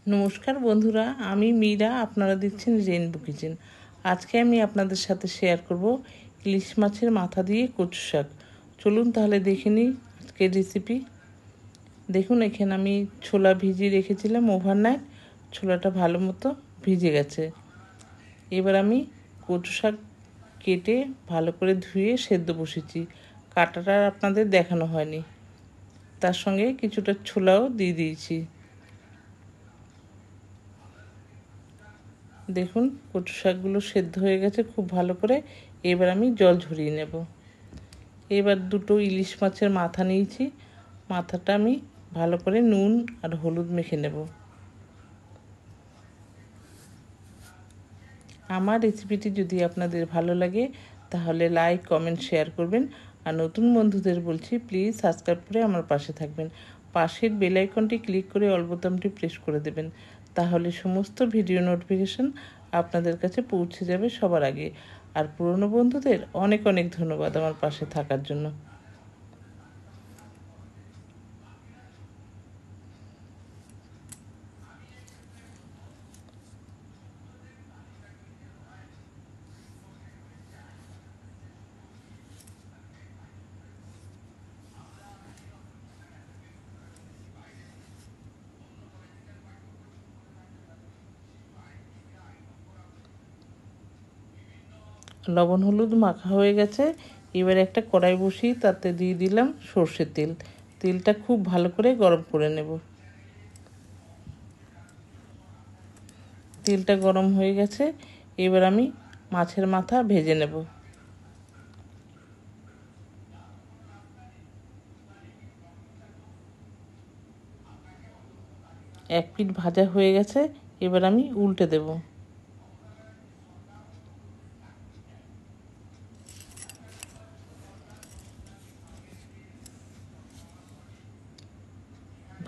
নমস্কার বন্ধুরা, আমি মীরা। আপনারা দেখছেন রেইনবো কিচেন। আজকে আমি আপনাদের সাথে শেয়ার করব ইলিশ মাছের মাথা দিয়ে কচু শাক। চলুন তাহলে দেখে নিই আজকের রেসিপি। দেখুন, এখানে আমি ছোলা ভিজিয়ে রেখেছিলাম ওভারনাইট। ছোলাটা ভালো মতো ভিজে গেছে। এবার আমি কচু শাক কেটে ভালো করে ধুয়ে সেদ্ধ বসেছি। কাটাটা আপনাদের দেখানো হয়নি। তার সঙ্গে কিছুটা ছোলাও দিয়ে দিয়েছি। দেখুন, কচু শাকগুলো সেদ্ধ হয়ে গেছে খুব ভালো করে। এবার আমি জল ঝরিয়ে নেব। এবার দুটো ইলিশ মাছের মাথা নিয়েছি। মাথাটা আমি ভালো করে নুন আর হলুদ মেখে নেব। আমার রেসিপিটি যদি আপনাদের ভালো লাগে তাহলে লাইক, কমেন্ট, শেয়ার করবেন। আর নতুন বন্ধুদের বলছি, প্লিজ সাবস্ক্রাইব করে আমার পাশে থাকবেন। পাশের বেল আইকনটি ক্লিক করে অল বোতামটি প্রেস করে দেবেন। তাহলে সমস্ত ভিডিও নোটিফিকেশন আপনাদের কাছে পৌঁছে যাবে সবার আগে। আর পুরনো বন্ধুদের অনেক অনেক ধন্যবাদ আমার পাশে থাকার জন্য। লবণ হলুদ মাখা হয়ে গেছে। এবার একটা কড়াই বসিয়ে তাতে দিয়ে দিলাম সর্ষের তেল। তেলটা খুব ভালো করে গরম করে নেব। তেলটা গরম হয়ে গেছে। এবার আমি মাছের মাথা ভেজে নেব। এক পিঠ ভাজা হয়ে গেছে। এবার আমি উল্টে দেব।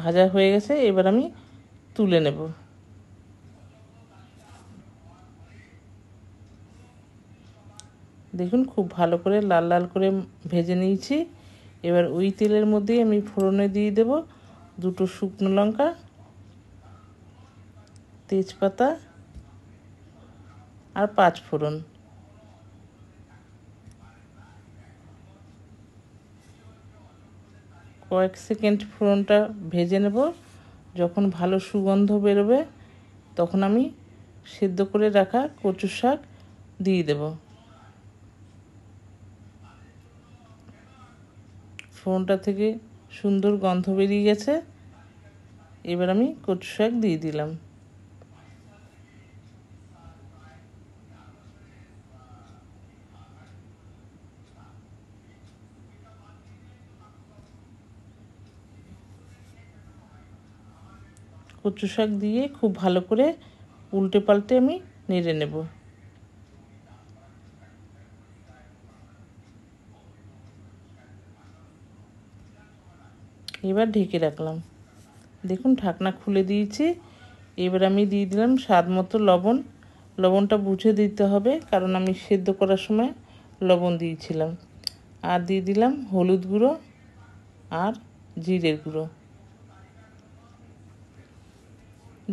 ভাজা হয়ে গেছে, এবার আমি তুলে নেব। দেখুন, খুব ভালো করে লাল লাল করে ভেজে নিয়েছি। এবার ওই তেলের মধ্যেই আমি ফোড়নে দিয়ে দেব দুটো শুকনো লঙ্কা, তেজপাতা আর 5 ফোড়ন। কয়েক সেকেন্ড ফোড়নটা ভেজে নেব। যখন ভালো সুগন্ধ বেরোবে তখন আমি সেদ্ধ করে রাখা কচু শাক দিয়ে দেব। ফোড়নটা থেকে সুন্দর গন্ধ বেরিয়ে গেছে। এবার আমি কচু শাক দিয়ে দিলাম। কচু শাক দিয়ে খুব ভালো করে উল্টে পাল্টে আমি নেড়ে নেব। এবার ঢেকে রাখলাম। দেখুন, ঢাকনা খুলে দিয়েছি। এবার আমি দিয়ে দিলাম স্বাদ মতো লবণ। লবণটা বুঝে দিতে হবে, কারণ আমি সেদ্ধ করার সময় লবণ দিয়েছিলাম। আর দিয়ে দিলাম হলুদ গুঁড়ো আর জিরের গুঁড়ো।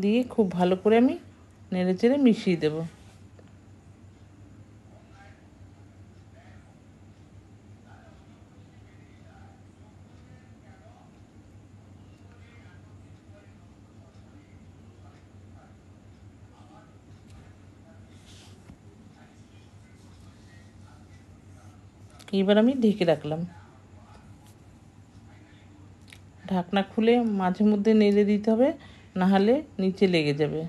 দিয়ে খুব ভালো করে আমি নেড়ে চেড়ে মিশিয়ে দেব। এবার আমি ঢেকে রাখলাম। ঢাকনা খুলে মাঝে মধ্যে নেড়ে দিতে হবে, নাহলে নিচে লেগে যাবে।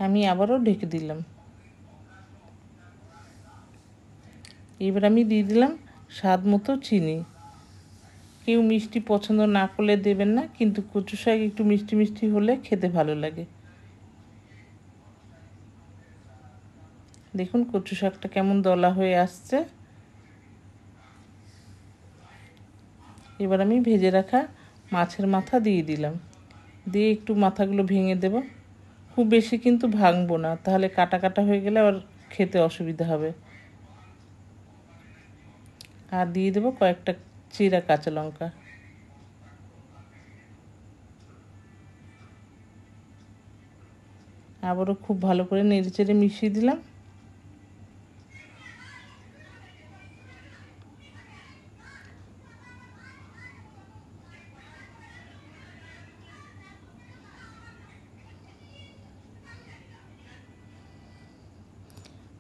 আমি আবারও ঢেকে দিলাম। এবার আমি দিয়ে দিলাম স্বাদ মতো চিনি। কেউ মিষ্টি পছন্দ না করলে দেবেন না, কিন্তু কচু শাক একটু মিষ্টি মিষ্টি হলে খেতে ভালো লাগে। দেখুন, কচু শাকটা কেমন দলা হয়ে আসছে। এবার আমি ভেজে রাখা মাছের মাথা দিয়ে দিলাম, দিয়ে একটু মাথাগুলো ভেঙে দেব। খুব বেশি কিন্তু ভাঙবো না, তাহলে কাটা কাটা হয়ে গেলে আবার খেতে অসুবিধা হবে। আর দিয়ে দেবো কয়েকটা চিরা কাঁচা লঙ্কা। আবারও খুব ভালো করে নেড়েচেড়ে মিশিয়ে দিলাম।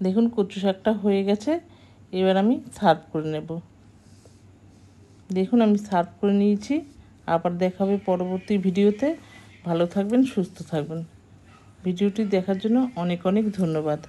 দেখুন কচু শাকটা হয়ে গেছে, এবার আমি সার্ভ করে নেব। দেখুন আমি সার্ভ করে নিয়েছি। আবার দেখা হবে পরবর্তী ভিডিওতে। ভালো থাকবেন, সুস্থ থাকবেন। ভিডিওটি দেখার জন্য অনেক অনেক ধন্যবাদ।